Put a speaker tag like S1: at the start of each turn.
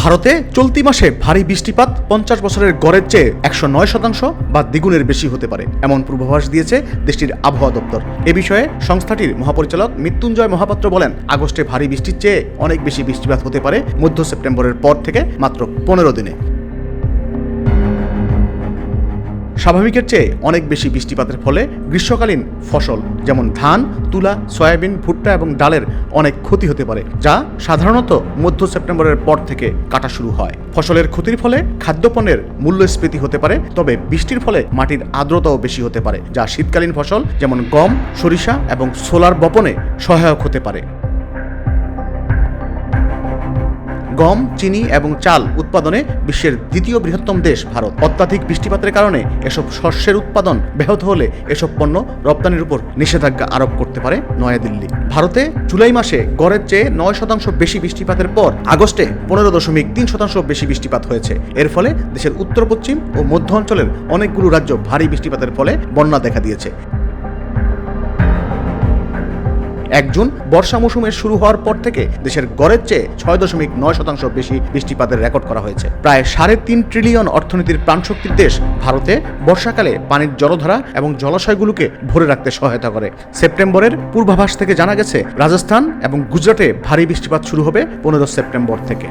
S1: ভারতে চলতি মাসে ভারী বৃষ্টিপাত 50 বছরের গড়ের চেয়ে 109% বা দ্বিগুণের বেশি হতে পারে এমন পূর্বাভাস দিয়েছে দেশটির আবহাওয়া দপ্তর। এ বিষয়ে সংস্থাটির মহাপরিচালক মৃত্যুঞ্জয় মহাপাত্র বলেন, আগস্টে ভারী বৃষ্টির চেয়ে অনেক বেশি বৃষ্টিপাত হতে পারে মধ্য সেপ্টেম্বরের পর থেকে মাত্র 15 দিনে। স্বাভাবিকের চেয়ে অনেক বেশি বৃষ্টিপাতের ফলে গ্রীষ্মকালীন ফসল যেমন ধান, তুলা, সয়াবিন, ভুট্টা এবং ডালের অনেক ক্ষতি হতে পারে, যা সাধারণত মধ্য সেপ্টেম্বরের পর থেকে কাটা শুরু হয়। ফসলের ক্ষতির ফলে খাদ্যপণ্যের মূল্যস্ফীতি হতে পারে, তবে বৃষ্টির ফলে মাটির আর্দ্রতাও বেশি হতে পারে, যা শীতকালীন ফসল যেমন গম, সরিষা এবং ছোলার বপনে সহায়ক হতে পারে। গম, চিনি এবং চাল উৎপাদনে বিশ্বের দ্বিতীয় বৃহত্তম দেশ ভারত। অত্যাধিক বৃষ্টিপাতের কারণে এসব শস্যের উৎপাদন ব্যাহত হলে এসব পণ্য রপ্তানির উপর নিষেধাজ্ঞা আরোপ করতে পারে নয়াদিল্লি। ভারতে জুলাই মাসে গড়ের চেয়ে 9% বেশি বৃষ্টিপাতের পর আগস্টে 15.3% বেশি বৃষ্টিপাত হয়েছে। এর ফলে দেশের উত্তর পশ্চিম ও মধ্য অঞ্চলের অনেকগুলো রাজ্য ভারী বৃষ্টিপাতের ফলে বন্যা দেখা দিয়েছে। 1 জুন বর্ষা মৌসুমের শুরু হওয়ার পর থেকে দেশের গড়ের চেয়ে 6.9% বেশি বৃষ্টিপাতের রেকর্ড করা হয়েছে। প্রায় 3.5 ট্রিলিয়ন অর্থনীতির প্রাণশক্তির দেশ ভারতে বর্ষাকালে পানির জলধারা এবং জলাশয়গুলোকে ভরে রাখতে সহায়তা করে। সেপ্টেম্বরের পূর্বাভাস থেকে জানা গেছে, রাজস্থান এবং গুজরাটে ভারী বৃষ্টিপাত শুরু হবে 15 সেপ্টেম্বর থেকে।